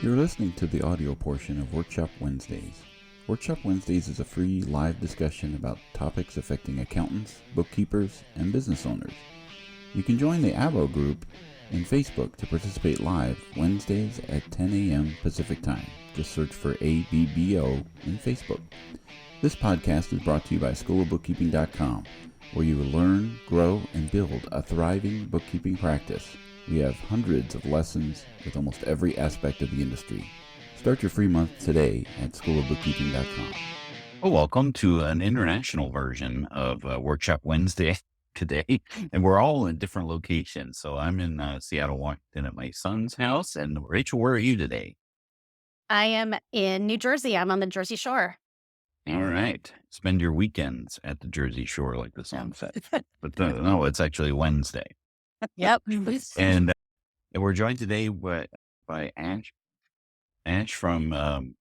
You're listening to the audio portion of Workshop Wednesdays. Workshop Wednesdays is a free live discussion about topics affecting accountants, bookkeepers, and business owners. You can join the ABO group in Facebook to participate live Wednesdays at 10 a.m. Pacific Time. Just search for ABBO in Facebook. This podcast is brought to you by Schoolofbookkeeping.com, where you will learn, grow, and build a thriving bookkeeping practice. We have hundreds of lessons with almost every aspect of the industry. Start your free month today at Schoolofbookkeeping.com. Well, welcome to an international version of Workshop Wednesday today, and we're all in different locations. So I'm in Seattle, Washington at my son's house. And Rachel, where are you today? I am in New Jersey. I'm on the Jersey Shore. All right. Spend your weekends at the Jersey Shore, like the song said. But no, it's actually Wednesday. Yep. And we're joined today by Ash from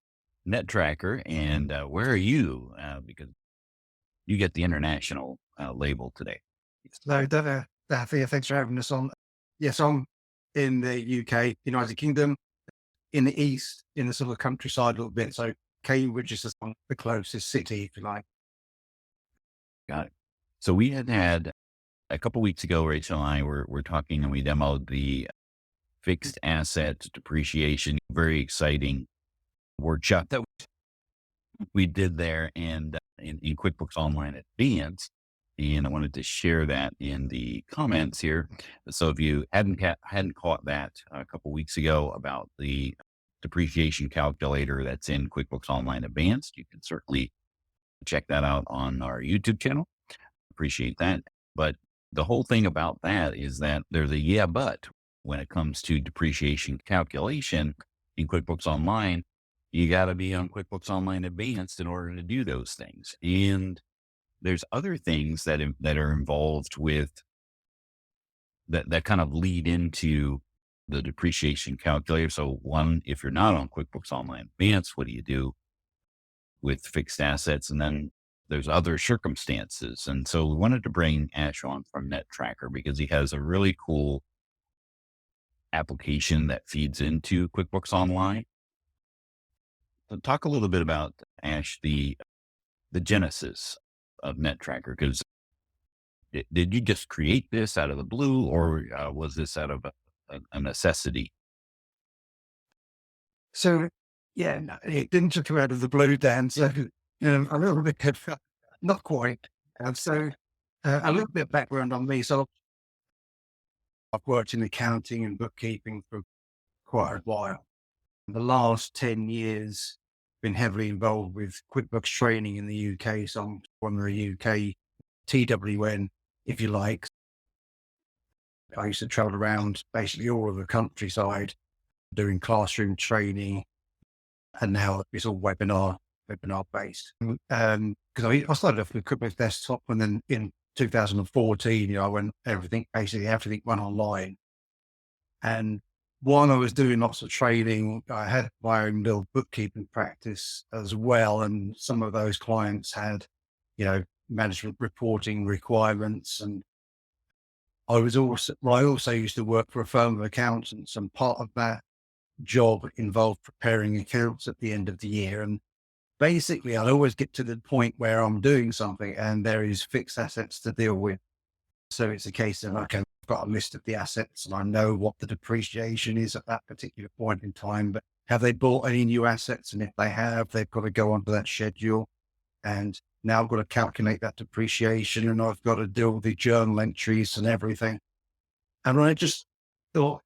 nettTracker. And where are you? Because you get the international label today. No, thanks for having us on. Yes, I'm in the UK, United Kingdom, in the east, in the sort of countryside a little bit. So Cambridge is the closest city, if you like. Got it. So we had a couple weeks ago, Rachel and I were talking, and we demoed the fixed asset depreciation, very exciting workshop that we did there and in QuickBooks Online Advanced. And I wanted to share that in the comments here. So if you hadn't caught that a couple weeks ago about the depreciation calculator that's in QuickBooks Online Advanced, you can certainly check that out on our YouTube channel. Appreciate that. But the whole thing about that is that there's a but when it comes to depreciation calculation in QuickBooks Online. You got to be on QuickBooks Online Advanced in order to do those things. And there's other things that are involved with that kind of lead into the depreciation calculator. So one, if you're not on QuickBooks Online Advanced, what do you do with fixed assets? And then there's other circumstances. And so we wanted to bring Ash on from nettTracker because he has a really cool application that feeds into QuickBooks Online. So talk a little bit about, Ash, the genesis of nettTracker, because did you just create this out of the blue, or was this out of a necessity? So, yeah, no, it didn't just come out of the blue, Dan. So, a little bit, not quite. And so, a little bit of background on me. So, I've worked in accounting and bookkeeping for quite a while. The last 10 years, been heavily involved with QuickBooks training in the UK. So I'm one of the UK TWN, if you like. I used to travel around basically all of the countryside doing classroom training. And now it's all webinar based. Because I started off with QuickBooks Desktop, and then in 2014, I went everything went online. And while I was doing lots of training, I had my own little bookkeeping practice as well. And some of those clients had, management reporting requirements. And I also used to work for a firm of accountants, and part of that job involved preparing accounts at the end of the year. And basically I'd always get to the point where I'm doing something and there is fixed assets to deal with. So it's a case of, okay, I've got a list of the assets and I know what the depreciation is at that particular point in time, but have they bought any new assets? And if they have, they've got to go onto that schedule. And now I've got to calculate that depreciation, and I've got to deal with the journal entries and everything. And I just thought,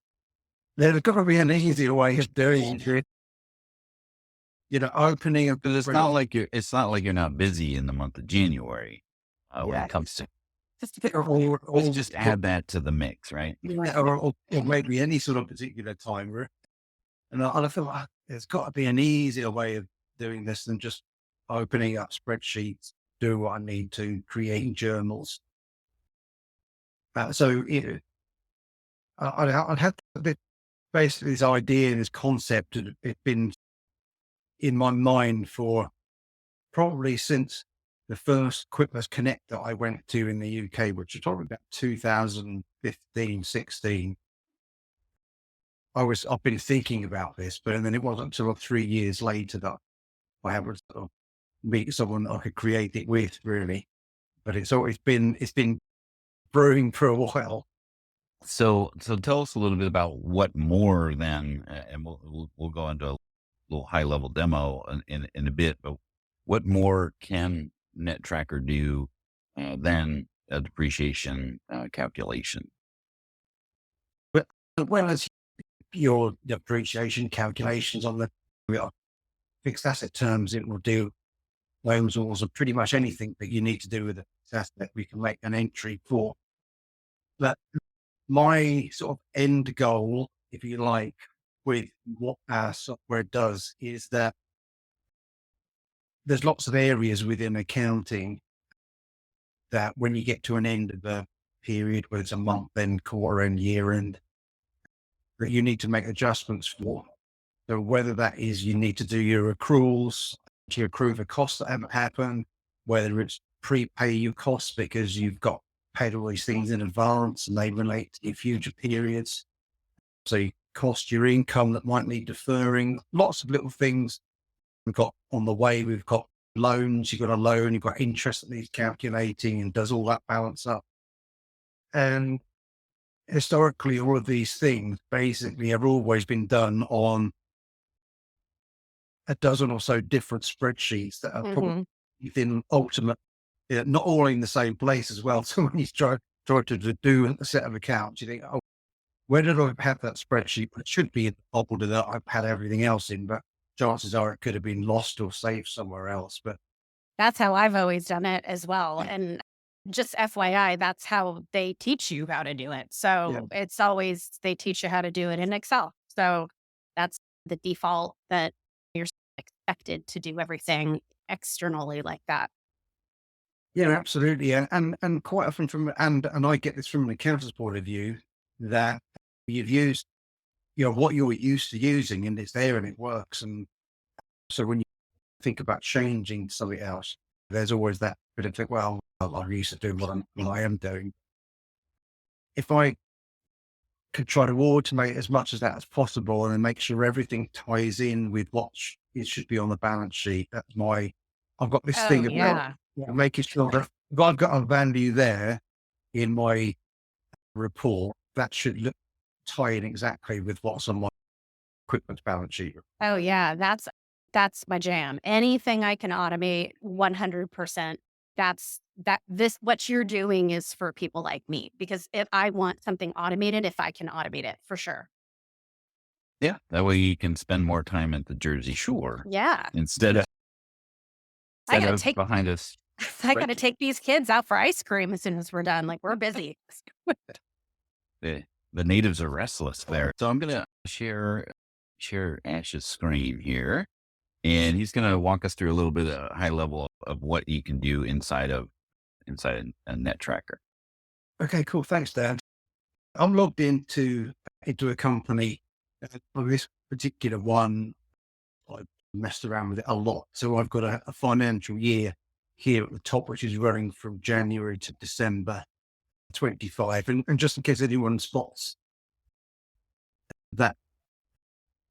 there's got to be an easier way of doing it. Opening up. Because it's not like you're not busy in the month of January when it comes to. Just add that to the mix, right? Or maybe any sort of particular time. And I feel like there's got to be an easier way of doing this than just opening up spreadsheets, do what I need to, create journals. So I'd had basically this idea, this concept had been in my mind for probably since the first QuickBooks Connect that I went to in the UK, which was probably about 2015, 16. I've been thinking about this, but and then it wasn't until 3 years later that I happened to sort of meet someone that I could create it with, really. But it's been brewing for a while. So tell us a little bit about what more then, and we'll go into a little high level demo in a bit, but what more can nettTracker do than a depreciation calculation? But as well as your depreciation calculations on the fixed asset terms, it will do loans or pretty much anything that you need to do with a fixed asset. We can make an entry for. But my sort of end goal, if you like, with what our software does is that there's lots of areas within accounting that when you get to an end of a period, whether it's a month end, quarter end, year end, that you need to make adjustments for. So whether that is you need to do your accruals to accrue for costs that haven't happened, whether it's prepay your costs because you've got paid all these things in advance and they relate to your future periods. So you cost your income that might need deferring, lots of little things we've got on the way. We've got loans, you've got a loan, you've got interest that needs calculating and does all that balance up. And historically, all of these things basically have always been done on a dozen or so different spreadsheets that are probably within ultimate, not all in the same place as well. So when you try to do a set of accounts, you think, oh, where did I have that spreadsheet? It should be in the folder that I've had everything else in, but chances are it could have been lost or saved somewhere else. But That's how I've always done it as well. And just FYI, that's how they teach you how to do it. So it's always, they teach you how to do it in Excel. So that's the default, that you're expected to do everything externally like that. yeah, absolutely. And quite often and I get this from an accountant's point of view, that you've used, what you're used to using and it's there and it works. And so when you think about changing to something else, there's always that bit of think, well, I'm used to doing what I am doing. If I could try to automate as much as that as possible and then make sure everything ties in with what it should be on the balance sheet, I've got this thing about making sure that if I've got a value there in my report, that should tie in exactly with what's on my QuickBooks balance sheet. Oh yeah, that's my jam. Anything I can automate 100%. What you're doing is for people like me, because if I want something automated, if I can automate it, for sure. Yeah, that way you can spend more time at the Jersey Shore. Yeah. Instead of behind us. I got to take these kids out for ice cream as soon as we're done. Like, we're busy. The natives are restless there. So I'm going to share Ash's screen here, and he's going to walk us through a little bit of a high level of what you can do inside a nettTracker. Okay, cool. Thanks, Dan. I'm logged into a company. For this particular one, I messed around with it a lot. So I've got a financial year here at the top, which is running from January to December 25. And just in case anyone spots that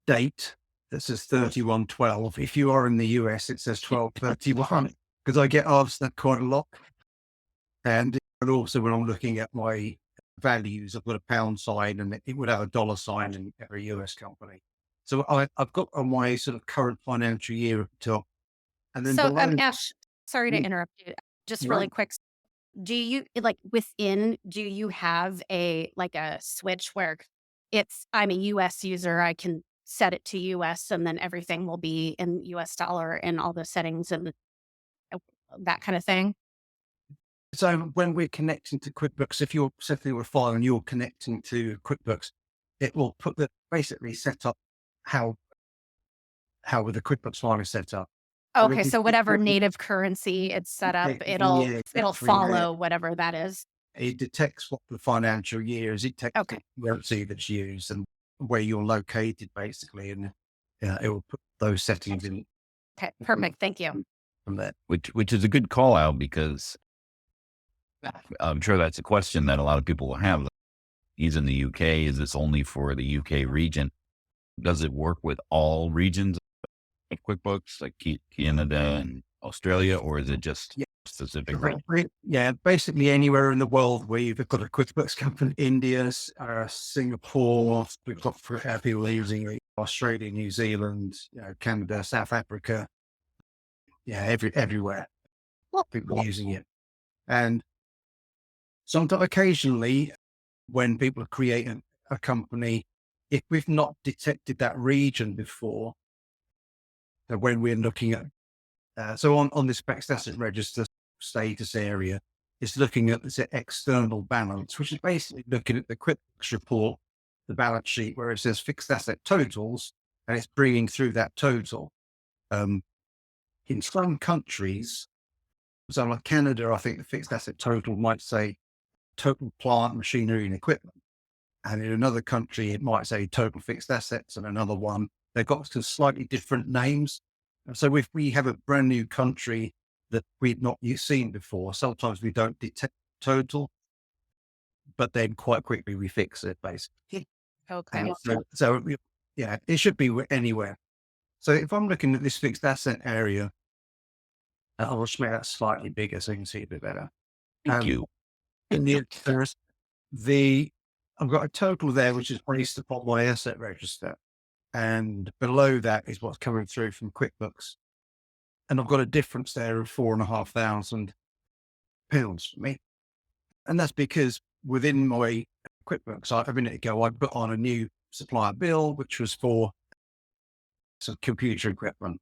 date that says 31/12, if you are in the US, it says 12/31, because I get asked that quite a lot. And also when I'm looking at my values, I've got a pound sign and it would have a dollar sign in every US company. So I've got on my sort of current financial year at the top. And then so, Ash, sorry to interrupt you. Just really quick. Do you do you have a switch where I'm a US user, I can set it to US and then everything will be in US dollar and all the settings and that kind of thing? So when we're connecting to QuickBooks, if you're setting a file and you're connecting to QuickBooks, it will basically set up how with the QuickBooks file is set up. Okay, so whatever native currency it's set up, it'll follow whatever that is. It detects what the financial year is. It detects the currency that's used and where you're located, basically, and it will put those settings in. Okay, perfect. Thank you. From that, which is a good call out, because I'm sure that's a question that a lot of people will have. he's in the UK. Is this only for the UK region? Does it work with all regions of QuickBooks, like Canada and Australia, or is it just Yeah. specific? Yeah, basically anywhere in the world where you've got a QuickBooks company, India, Singapore, we've got people using Australia, New Zealand, Canada, South Africa, everywhere. A lot of people are using it. And sometimes occasionally when people are creating a company, if we've not detected that region before, that when we're looking at, so on this fixed asset register status area, it's looking at the external balance, which is basically looking at the QuickBooks report, the balance sheet where it says fixed asset totals, and it's bringing through that total. In some countries, so like Canada, I think the fixed asset total might say total plant, machinery and equipment. And in another country, it might say total fixed assets, and another one, they've got some slightly different names. And so if we have a brand new country that we've not seen before, sometimes we don't detect total, but then quite quickly we fix it basically. Okay. And it should be anywhere. So if I'm looking at this fixed asset area, I'll just make that slightly bigger so you can see it a bit better. Thank you. In the I've got a total there, which is based upon my asset register. And below that is what's coming through from QuickBooks. And I've got a difference there of £4,500 for me. And that's because within my QuickBooks, a minute ago, I put on a new supplier bill, which was for some computer equipment.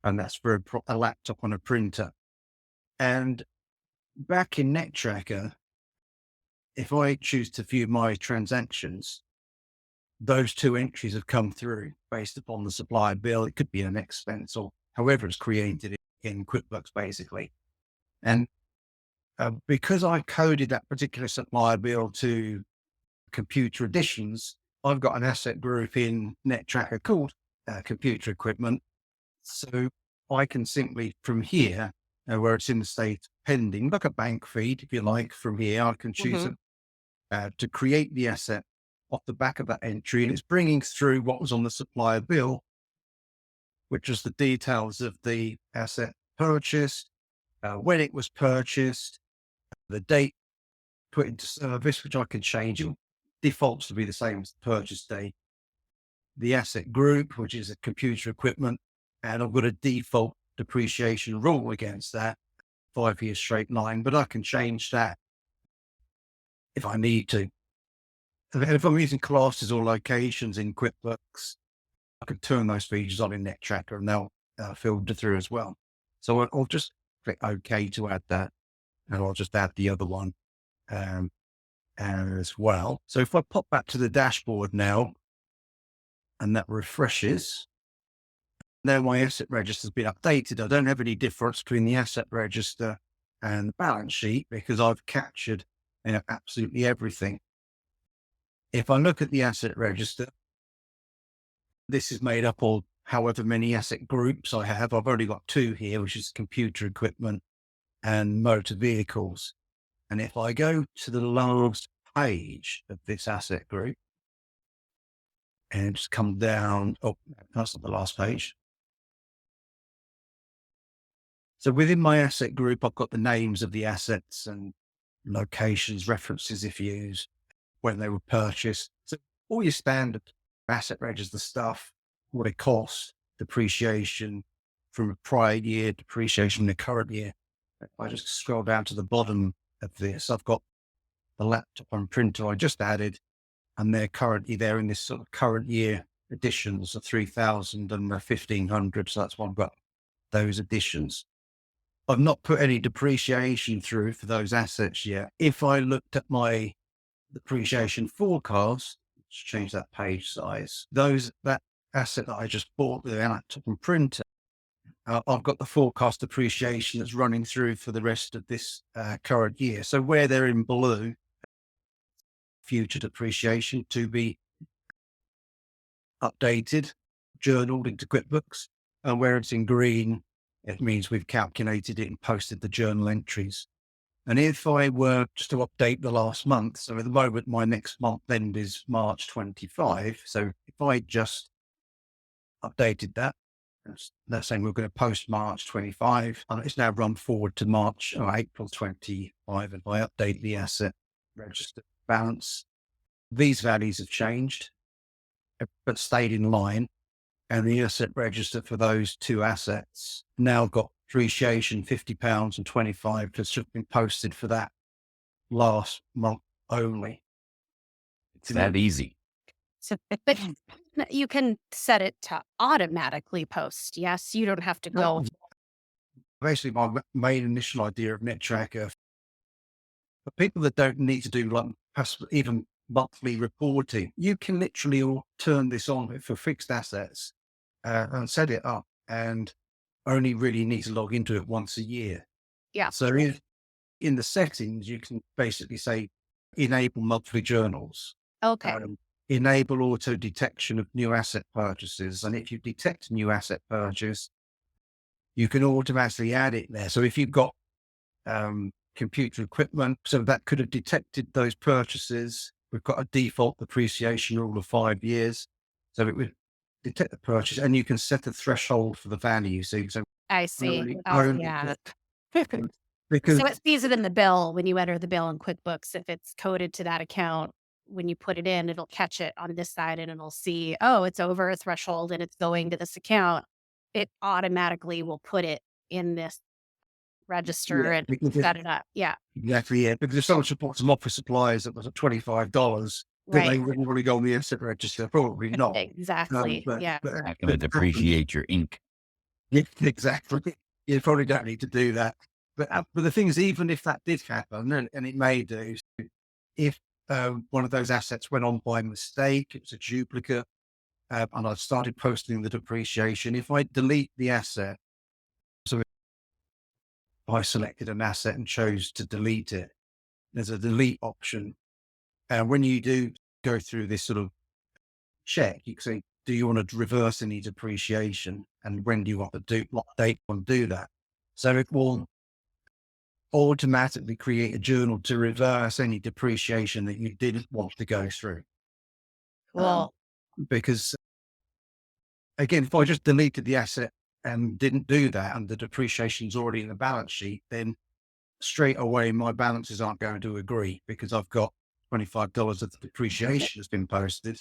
And that's for a laptop and a printer. And back in nettTracker, if I choose to view my transactions, those two entries have come through based upon the supplier bill. It could be an expense or however it's created in QuickBooks, basically. And because I coded that particular supplier bill to computer additions, I've got an asset group in nettTracker called computer equipment. So I can simply from here, where it's in the state pending, like a bank feed, if you like, from here, I can choose to create the asset off the back of that entry. And it's bringing through what was on the supplier bill, which is the details of the asset purchased, when it was purchased, the date put into service, which I can change. It defaults to be the same as the purchase date, the asset group, which is a computer equipment. And I've got a default depreciation rule against that, 5-year straight line, but I can change that if I need to. And if I'm using classes or locations in QuickBooks, I can turn those features on in nettTracker and they'll filter through as well. So I'll just click OK to add that, and I'll just add the other one as well. So if I pop back to the dashboard now, and that refreshes, now my asset register has been updated. I don't have any difference between the asset register and the balance sheet because I've captured absolutely everything. If I look at the asset register, this is made up of however many asset groups I have. I've only got two here, which is computer equipment and motor vehicles. And if I go to the last page of this asset group and just come down, that's not the last page. So within my asset group, I've got the names of the assets and locations, references if used, when they were purchased. So all your standard asset register stuff, what it costs, depreciation from a prior year, depreciation in the current year. If I just scroll down to the bottom of this, I've got the laptop and printer I just added, and they're currently there in this sort of current year additions of 3,000 and 1,500. So that's why I've got those additions. I've not put any depreciation through for those assets yet. If I looked at my depreciation forecast, let's change that page size. That asset that I just bought, the laptop and printer, I've got the forecast depreciation that's running through for the rest of this current year. So where they're in blue, future depreciation to be updated, journaled into QuickBooks, and where it's in green, it means we've calculated it and posted the journal entries. And if I were just to update the last month, so at the moment, my next month end is March 25. So if I just updated that, let's say we're going to post March 25, and it's now run forward to March or April 25. And if I update the asset register balance, these values have changed, but stayed in line. And the asset register for those two assets now got depreciation £50 and 25 that's just been posted for that last month only. It's that easy. So, but you can set it to automatically post. Yes, you don't have to go. Basically, my main initial idea of nettTracker for people that don't need to do like even monthly reporting, you can literally turn this on for fixed assets and set it up, and only really need to log into it once a year. Yeah. So in the settings, you can basically say enable monthly journals. Okay. Enable auto detection of new asset purchases. And if you detect a new asset purchase, you can automatically add it there. So if you've got computer equipment, so that could have detected those purchases, we've got a default depreciation rule of 5 years. So it would detect the purchase, and you can set a threshold for the value. So I see. Yeah. because So it sees it in the bill when you enter the bill in QuickBooks. If it's coded to that account, when you put it in, it'll catch it on this side and it'll see, oh, it's over a threshold and it's going to this account. It automatically will put it in this register and set it up. Yeah. Exactly. Yeah. Because if someone supports some office supplies that was at $25, Right. they wouldn't really go on the asset register. Probably not. Exactly. Yeah. But Not going to depreciate your ink. Yeah, exactly. You probably don't need to do that. But the thing is, even if that did happen, and it may do, if one of those assets went on by mistake, it was a duplicate, and I started posting the depreciation, if I delete the asset, so if I selected an asset and chose to delete it, there's a delete option. And when you do go through this sort of check, you can say, do you want to reverse any depreciation? And when do you want to do, what date you want to do that? So it will automatically create a journal to reverse any depreciation that you didn't want to go through. Cool. Because again, if I just deleted the asset and didn't do that, and the depreciation's already in the balance sheet, then straight away my balances aren't going to agree, because I've got $25 of the depreciation has been posted,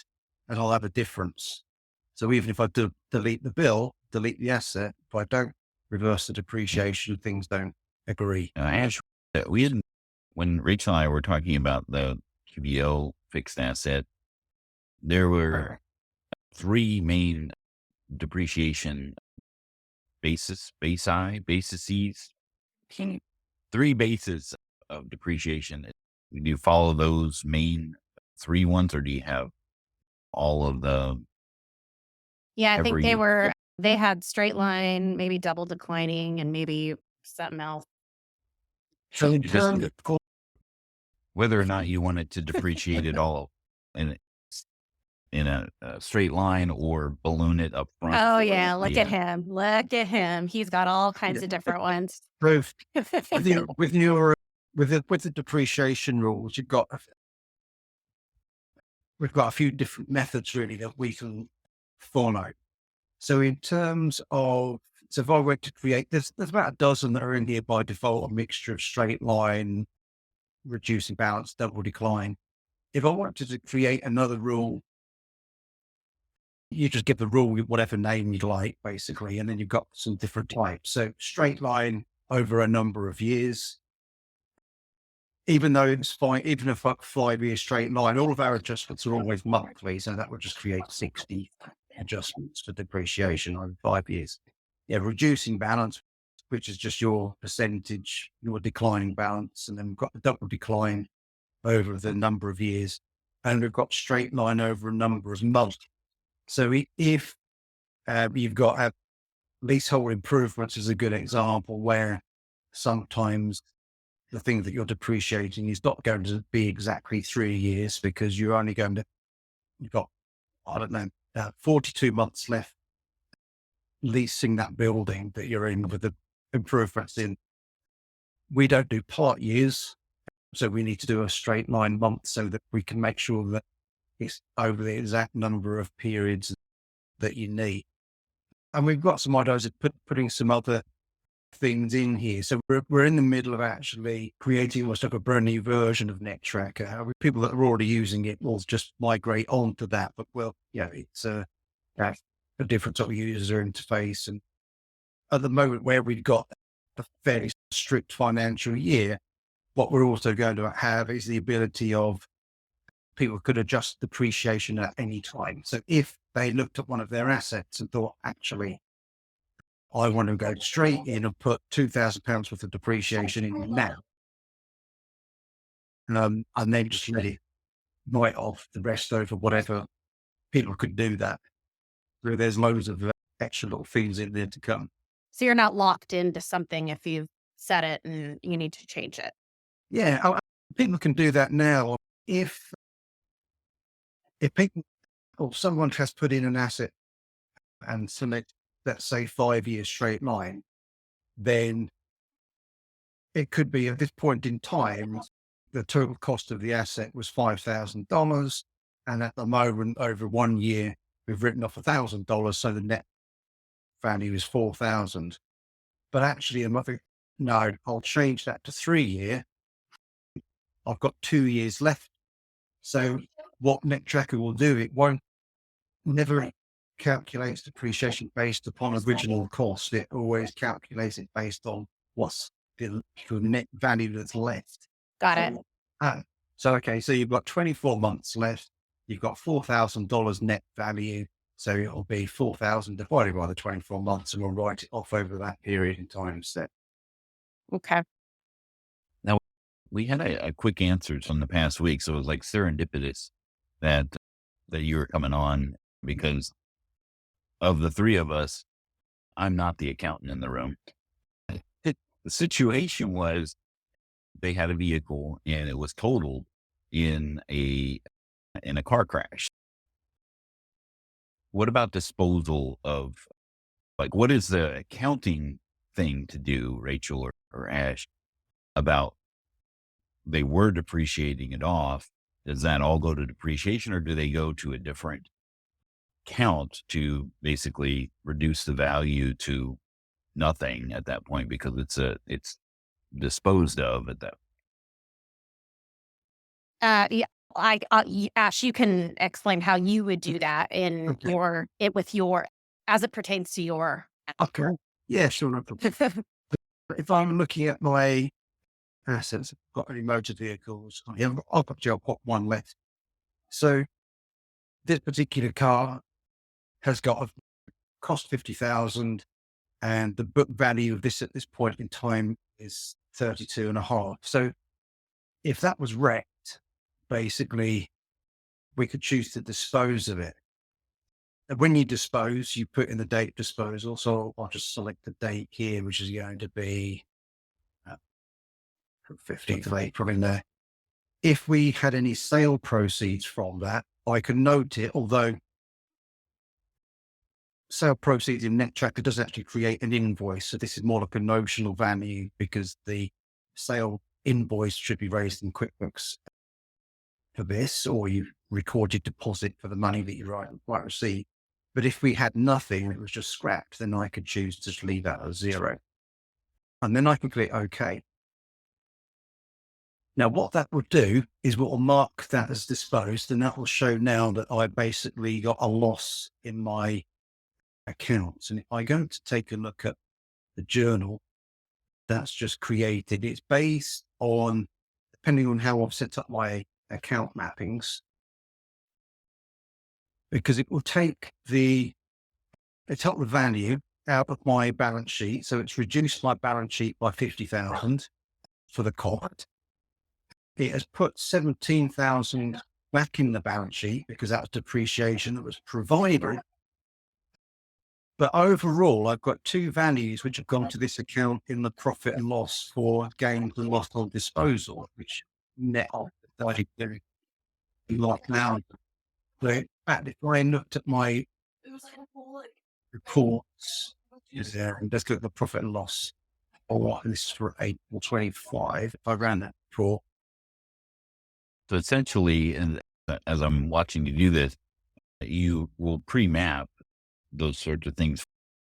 and I'll have a difference. So even if I delete the bill, delete the asset, if I don't reverse the depreciation, things don't agree. Ash, when Rachel and I were talking about the QBO fixed asset, there were 3 main depreciation bases, 3 bases of depreciation. Do you follow those main 3 ones, or do you have all of the? Yeah, I think they had straight line, maybe double declining, and maybe something else. So in terms of Whether or not you wanted to depreciate it all in a straight line or balloon it up front. Oh yeah, look at him. Look at him. He's got all kinds of different ones. with the depreciation rules, we've got a few different methods really that we can follow. So in terms of, so if I were to create, there's about a dozen that are in here by default, a mixture of straight line, reducing balance, double decline. If I wanted to create another rule, you just give the rule whatever name you'd like, basically, and then you've got some different types. So straight line over a number of years, even though it's fine, even if a 5-year straight line, all of our adjustments are always monthly, so that would just create 60 adjustments for depreciation over 5 years. Yeah, reducing balance, which is just your percentage, your declining balance, and then we've got the double decline over the number of years, and we've got straight line over a number of months. So if you've got leasehold improvements is a good example, where sometimes the thing that you're depreciating is not going to be exactly 3 years, because you're only going to, you've got, 42 months left leasing that building that you're in with the improvements in. we don't do part years. So we need to do a straight line month so that we can make sure that it's over the exact number of periods that you need. And we've got some ideas of putting some other things in here. So we're in the middle of actually creating almost like a brand new version of nettTracker. People that are already using it will just migrate onto that, but it's a different sort of user interface. And at the moment where we've got a fairly strict financial year, what we're also going to have is the ability of people could adjust depreciation at any time. So if they looked at one of their assets and thought, actually, I want to go straight in and put £2,000 worth of depreciation in now, and then just let it write off the rest over whatever, people could do that. So there's loads of extra little things in there to come. So you're not locked into something if you've set it and you need to change it. Yeah, people can do that now. If people or someone has put in an asset and select, let's say, 5 years straight line, then it could be at this point in time, the total cost of the asset was $5,000. And at the moment, over 1 year, we've written off $1,000. So the net value is 4,000. But actually, no, I'll change that to 3 year. I've got 2 years left. So what nettTracker will do, it never calculates depreciation based upon original cost. It always calculates it based on what's the net value that's left. Got it. So you've got 24 months left. You've got $4,000 net value. So it'll be 4,000 divided by the 24 months, and we'll write it off over that period in time instead. Okay. Now, we had a quick answer from the past week, so it was like serendipitous that you were coming on, because of the three of us, I'm not the accountant in the room. The situation was they had a vehicle and it was totaled in a car crash. What about disposal of, like, what is the accounting thing to do, Rachel or Ash, about they were depreciating it off? Does that all go to depreciation, or do they go to a different count to basically reduce the value to nothing at that point, because it's disposed of at that? Yeah, Ash, you can explain how you would do that in as it pertains to your. Okay. Yeah, sure. No problem. If I'm looking at my assets, I've got any motor vehicles. I've got one left. So this particular car has got a cost 50,000, and the book value of this at this point in time is 32.5. So if that was wrecked, basically we could choose to dispose of it. And when you dispose, you put in the date disposal. So I'll just select the date here, which is going to be 15th of April in there. If we had any sale proceeds from that, I can note it, although sale proceeds in nettTracker doesn't actually create an invoice. So this is more like a notional value, because the sale invoice should be raised in QuickBooks for this, or you record your deposit for the money that you might receive. But if we had nothing, it was just scrapped, then I could choose to just leave that at 0. And then I can click OK. Now, what that will do is we'll mark that as disposed, and that will show now that I basically got a loss in my accounts. And if I go to take a look at the journal that's just created, it's based on, depending on how I've set up my account mappings, because it will take the value out of my balance sheet. So it's reduced my balance sheet by 50,000 for the cost. It has put 17,000 back in the balance sheet because that was depreciation that was provided. But overall, I've got two values which have gone to this account in the profit and loss for gains and loss on disposal, which net off like now. So in fact, if I looked at my reports, and let's look at the profit and loss or this is for April 25, if I ran that before. So essentially, and as I'm watching you do this, you will pre-map those sorts of things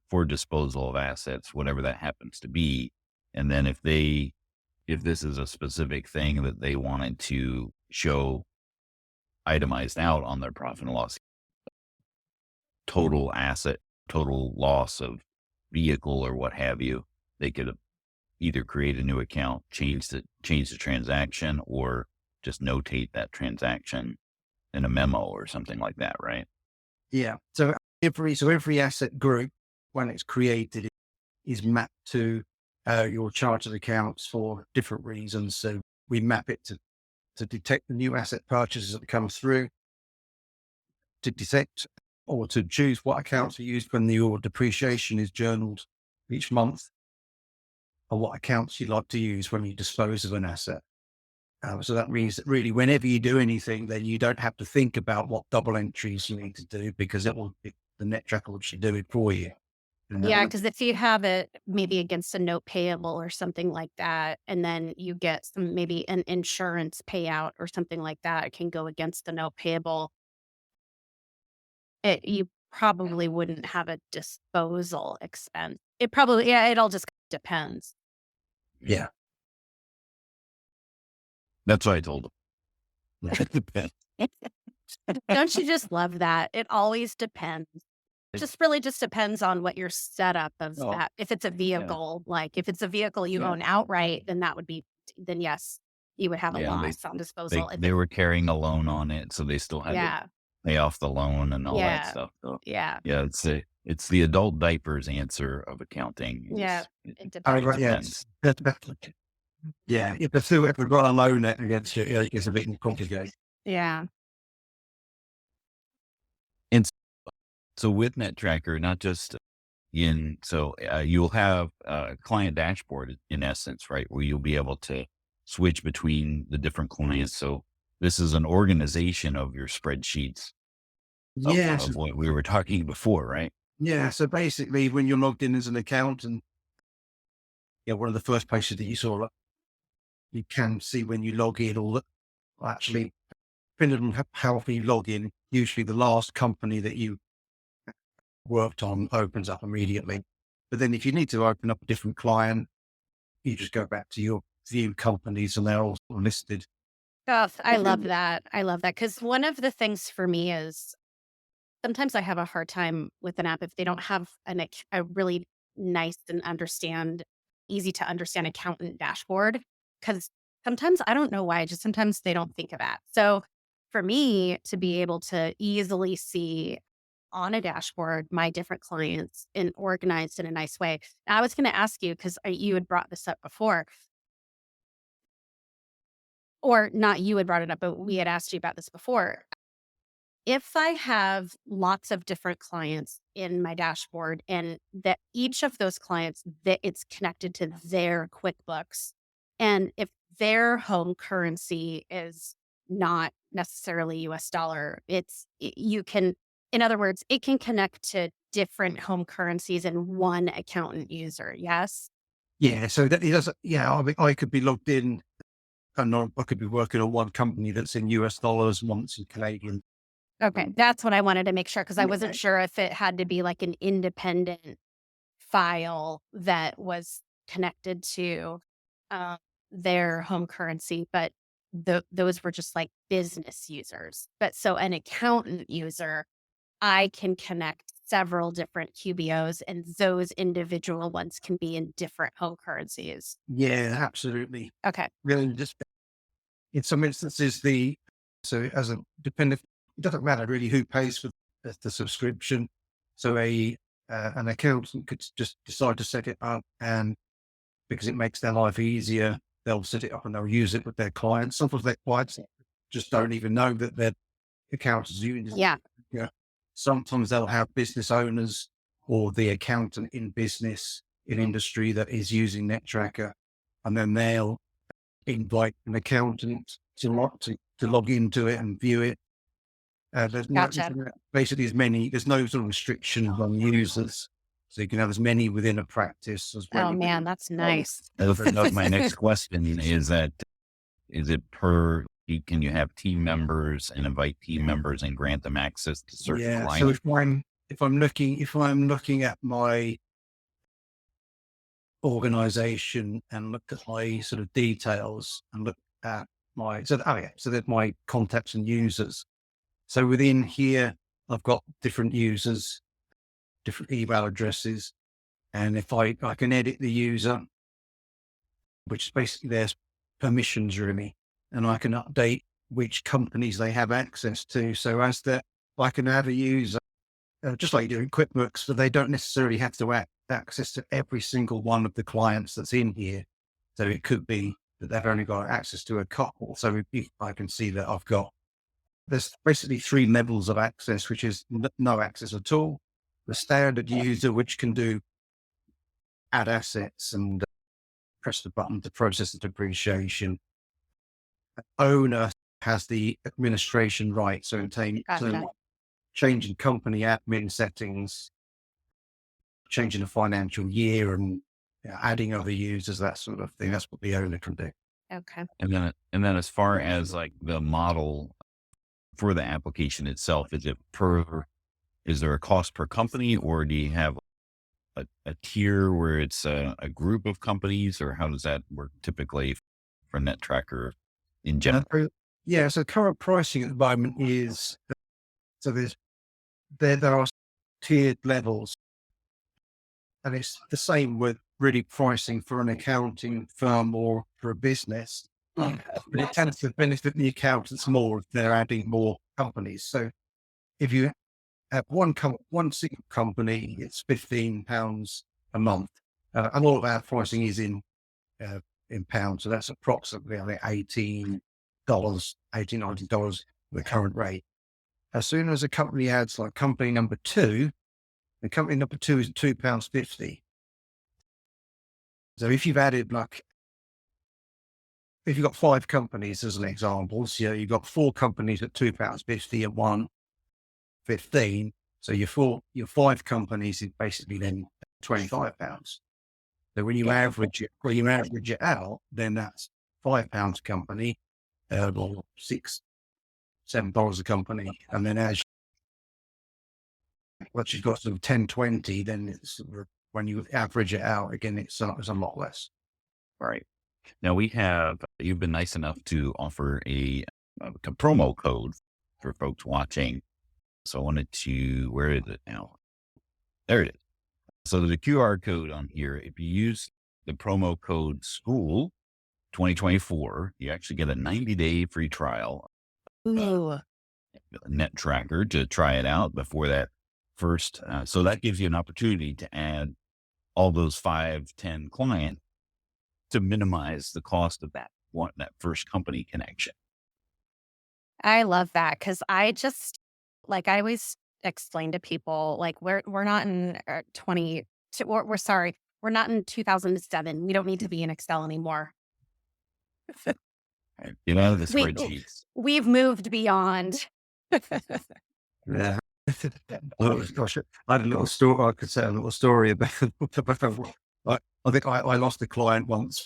for disposal of assets, whatever that happens to be. And then if this is a specific thing that they wanted to show itemized out on their profit and loss, total asset, total loss of vehicle or what have you, they could either create a new account, change the transaction, or just notate that transaction in a memo or something like that, right? Yeah. So every asset group, when it's created, is mapped to your chartered accounts for different reasons. So we map it to detect the new asset purchases that come through, to detect or to choose what accounts are used when your depreciation is journaled each month, or what accounts you'd like to use when you dispose of an asset. So that means that really, whenever you do anything, then you don't have to think about what double entries you need to do, because the nettTracker will actually do it for you. Yeah, because if you have it maybe against a note payable or something like that, and then you get maybe an insurance payout or something like that, it can go against the note payable. You probably wouldn't have a disposal expense. It all just depends. Yeah. That's what I told them. It depends. Don't you just love that? It always depends. Really just depends on what your setup of that. If it's a vehicle, like if it's a vehicle you own outright, then then yes, you would have a loss on disposal. They were carrying a loan on it, so they still had to pay off the loan and all that stuff. So, yeah, it's the adult diapers answer of accounting. It depends. Yeah, if they've got a loan against you, it gets a bit more complicated. Yeah. And so with nettTracker, not just you'll have a client dashboard in essence, right? Where you'll be able to switch between the different clients. So this is an organization of your spreadsheets. Of what we were talking before, right? Yeah. So basically, when you're logged in as an accountant, one of the first places that you saw, you can see when you log in, actually, depending on how often you log in, usually the last company that you worked on opens up immediately. But then if you need to open up a different client, you just go back to your view companies and they're all listed. Oh, I love that. Because one of the things for me is sometimes I have a hard time with an app if they don't have a really nice and easy to understand accountant dashboard. Because sometimes, I don't know why, just sometimes they don't think of that. So for me to be able to easily see on a dashboard my different clients and organized in a nice way. I was going to ask you, because you had brought this up before, or not you had brought it up, but we had asked you about this before. If I have lots of different clients in my dashboard and that each of those clients, that it's connected to their QuickBooks, and if their home currency is not necessarily US dollar, in other words, it can connect to different home currencies in one accountant user. Yes. Yeah. So that it does. Yeah. I mean, I could be logged in and I could be working on one company that's in US dollars, once in Canadian. Okay. That's what I wanted to make sure, because I wasn't sure if it had to be like an independent file that was connected to their home currency, but those were just like business users. But so an accountant user, I can connect several different QBOs, and those individual ones can be in different home currencies. Yeah, absolutely. Okay. Really, just in some instances, as a dependent, it doesn't matter really who pays for the subscription. So an accountant could just decide to set it up, and because it makes their life easier, they'll set it up and they'll use it with their clients. Sometimes their clients just don't even know that their account is using. Yeah. Yeah. Sometimes they'll have business owners or the accountant in business, in industry, that is using nettTracker, and then they'll invite an accountant to log into it and view it. Gotcha. Basically, there's no sort of restrictions on users. So you can have as many within a practice as well. Oh man, that's nice. That was my next question is it per, can you have team members and invite team members and grant them access to certain So clients? if I'm looking at my organization and look at my sort of details and look at so there's my contacts and users. So within here, I've got different users, different email addresses. And if I can edit the user, which is basically their permissions really, and I can update which companies they have access to. So I can add a user, just like you do in QuickBooks, but they don't necessarily have to access to every single one of the clients that's in here. So it could be that they've only got access to a couple. So I can see that there's basically 3 levels of access, which is no access at all. The standard user, which can add assets and press the button to process the depreciation. Owner has the administration rights, so changing company admin settings, changing the financial year, and adding other users, that sort of thing. That's what the owner can do. Okay. And then as far as like the model for the application itself, is there a cost per company, or do you have a tier where it's a group of companies, or how does that work typically for nettTracker in general? So current pricing at the moment is, so there are tiered levels, and it's the same with really pricing for an accounting firm or for a business. But it tends to benefit the accountants more if they're adding more companies. So if you have one single company, it's £15 a month, and all of our pricing is in pounds. So that's approximately, I think, $90, the current rate. As soon as a company adds like company number 2, the company number 2 is £2.50. So if you've added if you've got 5 companies as an example, so you've got 4 companies at £2.50 and one 15. So your 5 companies is basically then £25. So when you average it out, then that's £5 a company, or $6, $7 a company. And then once you've got sort of 10, 20, then it's when you average it out again, it's a lot less. Right. Now you've been nice enough to offer a promo code for folks watching. So I wanted where is it now? There it is. So there's a QR code on here. If you use the promo code SCHOOL 2024, you actually get a 90-day free trial. Ooh. nettTracker to try it out before that first. So that gives you an opportunity to add all those 5-10 clients to minimize the cost of that first company connection. I love that, because I always explain to people, like, we're not in we're not in 2007. We don't need to be in Excel anymore. Get out of the spreadsheets. We've moved beyond. Yeah. Gosh, I had a little story. I could say a little story about. I think I lost a client once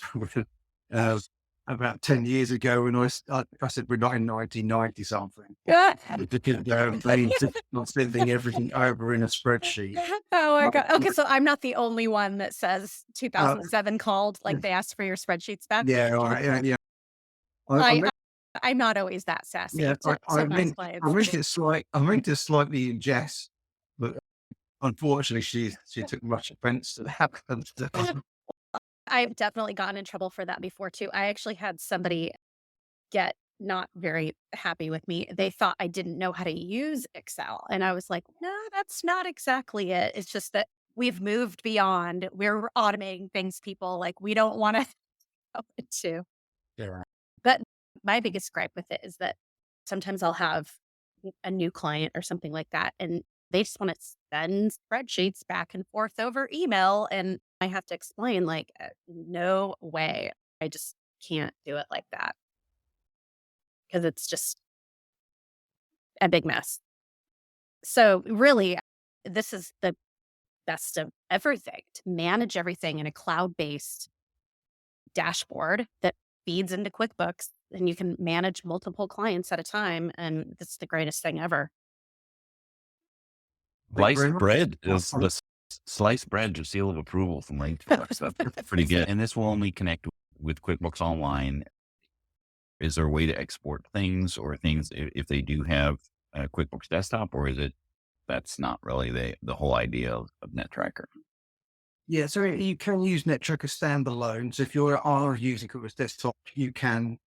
about 10 years ago, and I said we're not in 1990 something. They not sending everything over in a spreadsheet. Oh my God. Okay, so I'm not the only one that says 2007 called, like they asked for your spreadsheets back. Yeah, all right, yeah. I'm not always that sassy. Yeah, I meant it slightly in jest, but unfortunately, she took much offense to that. I've definitely gotten in trouble for that before too. I actually had somebody get not very happy with me. They thought I didn't know how to use Excel, and I was like, no, that's not exactly it. It's just that we've moved beyond. We're automating things, people. Like, we don't want to go into. Yeah. But my biggest gripe with it is that sometimes I'll have a new client or something like that, and they just want to send spreadsheets back and forth over email. And I have to explain, like, no way. I just can't do it like that, because it's just a big mess. So really, this is the best of everything to manage everything in a cloud-based dashboard that feeds into QuickBooks, and you can manage multiple clients at a time. And it's the greatest thing ever. Thank you very Sliced much. bread is sliced bread or seal of approval from QuickBooks. That's pretty good. And this will only connect with QuickBooks Online. Is there a way to export things or things if they do have a QuickBooks Desktop, or is it that's not really the whole idea of nettTracker? Yeah, so you can use nettTracker standalone. So if you are using QuickBooks Desktop, you can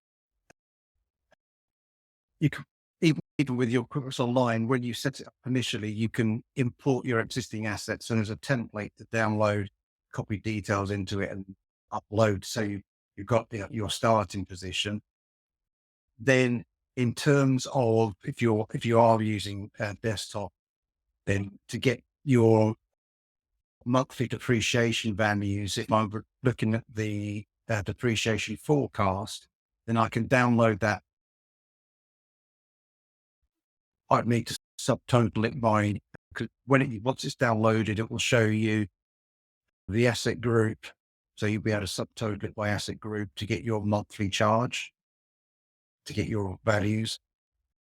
even with your QuickBooks Online, when you set it up initially, you can import your existing assets, and there's a template to download, copy details into it, and upload. So you've got your starting position. Then, in terms of if you are using desktop, then to get your monthly depreciation values, if I'm looking at the depreciation forecast, then I can download that. I'd need to subtotal it by, because once it's downloaded, it will show you the asset group. So you'll be able to subtotal it by asset group to get your monthly charge, to get your values.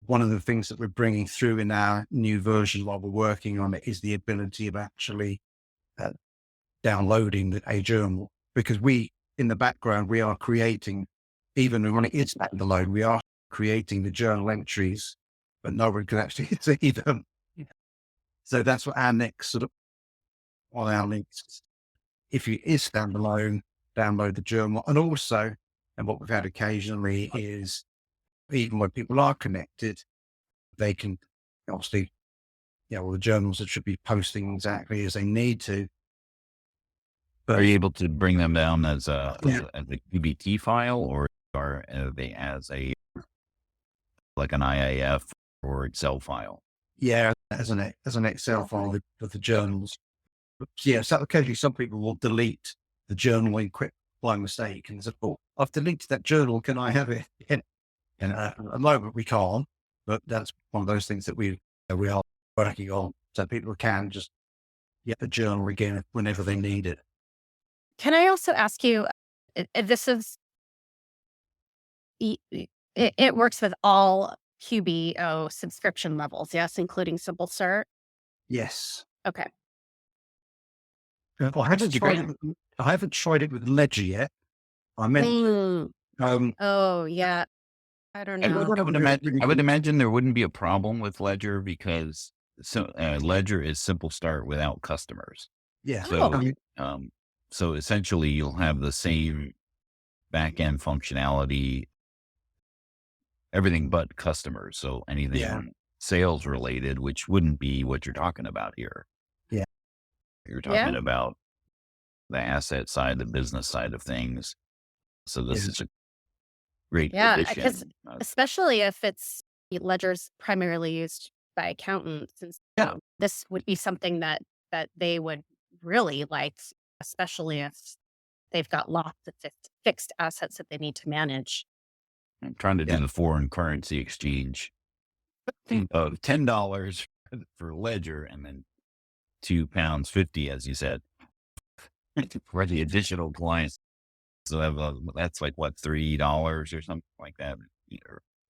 One of the things that we're bringing through in our new version while we're working on it is the ability of actually downloading a journal, because in the background, we are creating, even when it is standalone, we are creating the journal entries, but no one can actually see them. So that's what our next sort of on our links. If it is standalone, download the journal. And also, and what we've had occasionally is, even when people are connected, they can obviously, the journals that should be posting exactly as they need to. But are you able to bring them down as a PBT file, or are they as like an IIF or Excel file? Yeah, as an Excel file with the journals. But yeah, so occasionally some people will delete the journal in quick by mistake and say, "Oh, I've deleted that journal. Can I have it?" And at the moment we can't, but that's one of those things that we are working on, so people can just get the journal again whenever they need it. Can I also ask you, this is, it works with all QBO subscription levels, yes, including Simple Start? Yes. Okay. I haven't tried it with Ledger yet. I meant, Mm. um, Oh, yeah. I don't know. I would imagine there wouldn't be a problem with Ledger because Ledger is Simple Start without customers. yeah. So, so essentially you'll have the same back-end functionality, everything but customers. So anything sales related, which wouldn't be what you're talking about here. Yeah. You're talking about the asset side, the business side of things. So this is a great because addition. especially if Ledger's primarily used by accountants, since this would be something that they would really like, especially if they've got lots of fixed assets that they need to manage. I'm trying to do the foreign currency exchange of $10 for Ledger and then £2.50, as you said, for the additional clients. So that's like what, $3 or something like that,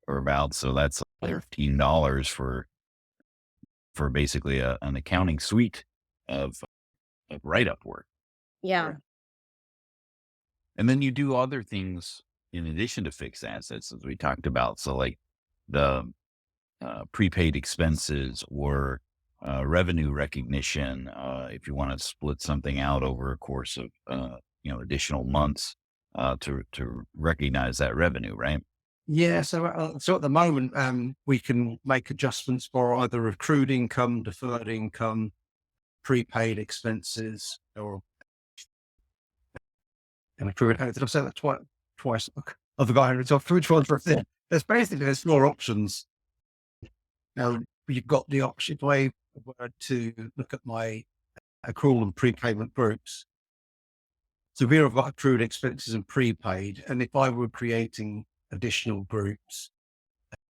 or about. So that's $13 for basically an accounting suite of write-up work. Yeah. And then you do other things in addition to fixed assets, as we talked about. So like the prepaid expenses or revenue recognition, if you want to split something out over a course of additional months to recognize that revenue, right? Yeah. So at the moment, we can make adjustments for either accrued income, deferred income, prepaid expenses, or accrued. Did I say that twice? I forgot which ones were there. There's 4 options. Now you've got the option if I were to look at my accrual and prepayment groups. So here I've got accrued expenses and prepaid. And if I were creating additional groups,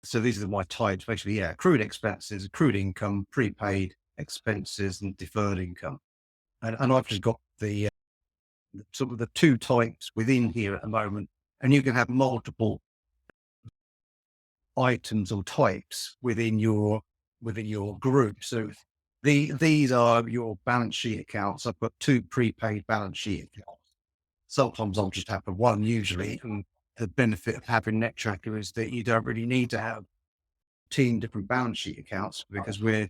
so these are my types, basically, accrued expenses, accrued income, prepaid expenses, and deferred income. and I've just got the sort of the two types within here at the moment, and you can have multiple items or types within your group. So these are your balance sheet accounts. I've got two prepaid balance sheet accounts. Sometimes I'll just have the one usually. And the benefit of having NetTracker is that you don't really need to have 10 different balance sheet accounts because we're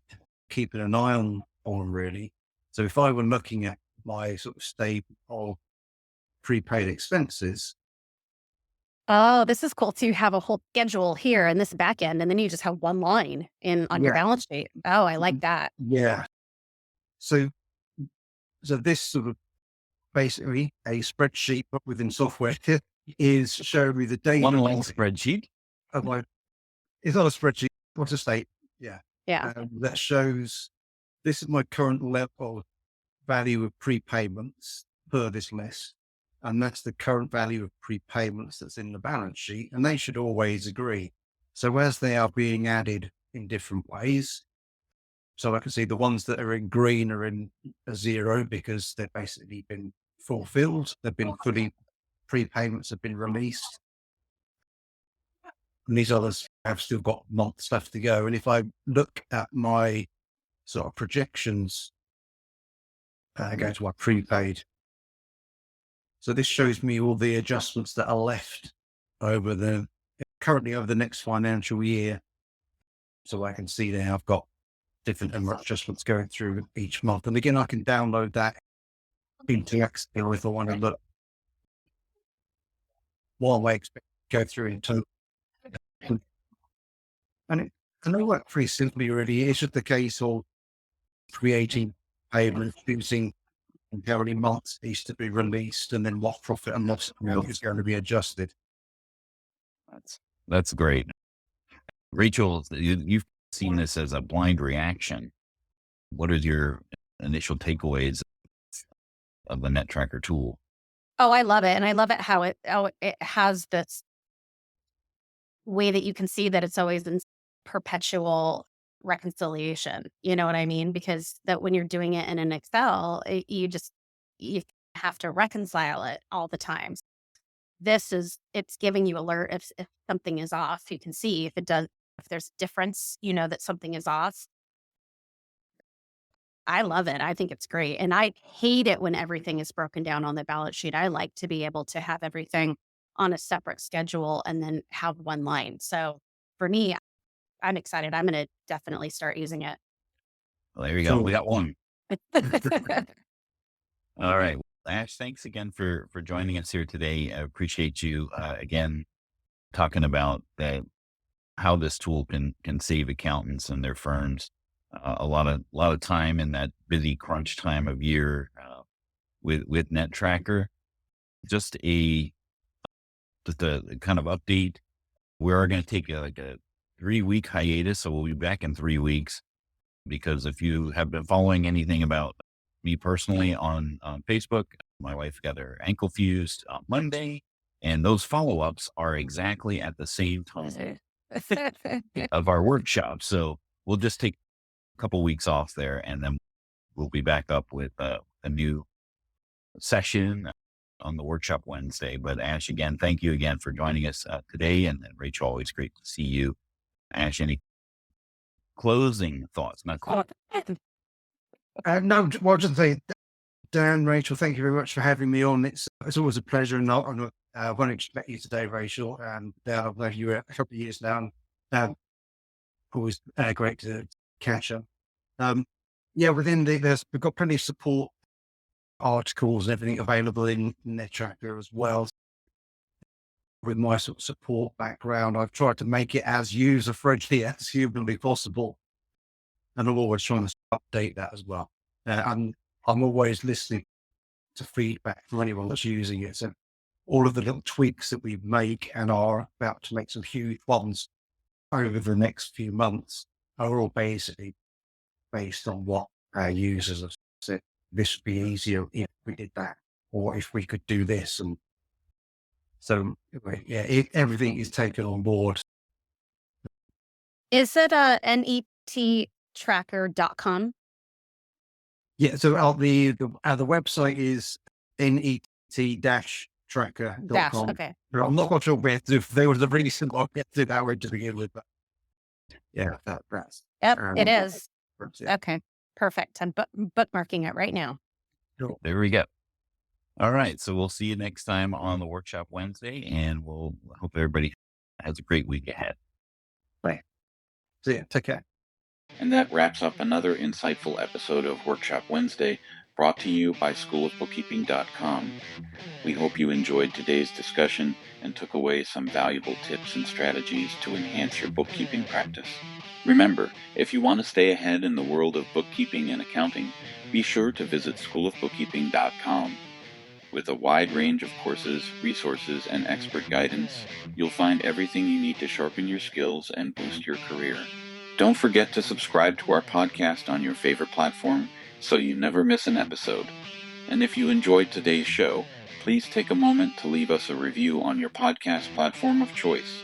keeping an eye on them really. So if I were looking at my sort of stable of prepaid expenses. Oh, this is cool to have a whole schedule here in this back end, and then you just have one line on your balance sheet. Oh, I like that. Yeah. So this sort of basically a spreadsheet, but within software is showing me the data. One line spreadsheet? It's not a spreadsheet. What's a state? Yeah. Yeah. That shows this is my current level value of prepayments per this list. And that's the current value of prepayments that's in the balance sheet. And they should always agree. So as they are being added in different ways, so I can see the ones that are in green are in a zero because they've basically been fulfilled. They've been prepayments have been released. And these others have still got months left to go. And if I look at my sort of projections, go to my prepaid. So this shows me all the adjustments that are left currently over the next financial year. So I can see there I've got different adjustments going through each month. And again, I can download that into Excel if I want to look what I expect to go through in total. And they work pretty simply, really. It's just the case of creating payments, choosing how many months needs to be released, and then what profit and loss amount is going to be adjusted. That's great. Rachel, you've seen this as a blind reaction. What are your initial takeaways of the NetTracker tool? Oh, I love it. And I love it how it has this way that you can see that it's always in perpetual reconciliation. You know what I mean? Because that when you're doing it in an Excel, you have to reconcile it all the time. It's giving you alert if something is off. You can see if there's a difference, that something is off. I love it. I think it's great. And I hate it when everything is broken down on the balance sheet. I like to be able to have everything on a separate schedule and then have one line. So for me, I'm excited. I'm going to definitely start using it. Well, there you go. We got one. All right. Ash, thanks again for joining us here today. I appreciate you again talking about how this tool can save accountants and their firms a lot of time in that busy crunch time of year with NetTracker. Just a kind of update. We are going to take a 3-week hiatus, so we'll be back in 3 weeks. Because if you have been following anything about me personally on Facebook, my wife got her ankle fused on Monday, and those follow-ups are exactly at the same time of our workshop. So we'll just take a couple weeks off there, and then we'll be back up with a new session on the workshop Wednesday. But Ash, again, thank you again for joining us today. And Rachel, always great to see you. Ash, any closing thoughts? No, well, just say, Dan, Rachel, thank you very much for having me on. It's always a pleasure, and I won't expect you today, Rachel. And I've known you a couple of years now, and always great to catch up. Within we've got plenty of support articles and everything available in NetTracker as well. With my sort of support background, I've tried to make it as user-friendly as humanly possible. And I'm always trying to update that as well. I'm always listening to feedback from anyone that's using it. So all of the little tweaks that we make and are about to make some huge ones over the next few months are all basically based on what our users have said. This would be easier if we did that, or if we could do this. And so, everything is taken on board. Is it netttracker.com? Yeah, so the website is net-tracker.com. Dash. Okay. I'm not quite sure if there was a really simple way to do that way to begin with, but yeah, that's Yep, it is. yeah. Okay. Perfect. I'm bookmarking it right now. Cool. There we go. All right. So we'll see you next time on the Workshop Wednesday, and we'll hope everybody has a great week ahead. Bye. See ya. Take care. And that wraps up another insightful episode of Workshop Wednesday, brought to you by Schoolofbookkeeping.com. We hope you enjoyed today's discussion and took away some valuable tips and strategies to enhance your bookkeeping practice. Remember, if you want to stay ahead in the world of bookkeeping and accounting, be sure to visit Schoolofbookkeeping.com. With a wide range of courses, resources, and expert guidance, you'll find everything you need to sharpen your skills and boost your career. Don't forget to subscribe to our podcast on your favorite platform so you never miss an episode. And if you enjoyed today's show, please take a moment to leave us a review on your podcast platform of choice.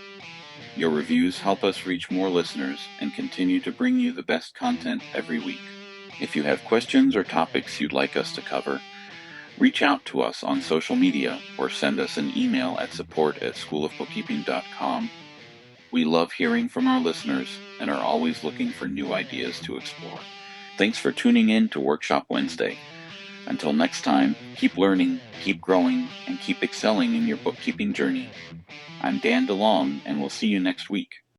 Your reviews help us reach more listeners and continue to bring you the best content every week. If you have questions or topics you'd like us to cover, reach out to us on social media or send us an email at support@schoolofbookkeeping.com. We love hearing from our listeners and are always looking for new ideas to explore. Thanks for tuning in to Workshop Wednesday. Until next time, keep learning, keep growing, and keep excelling in your bookkeeping journey. I'm Dan DeLong, and we'll see you next week.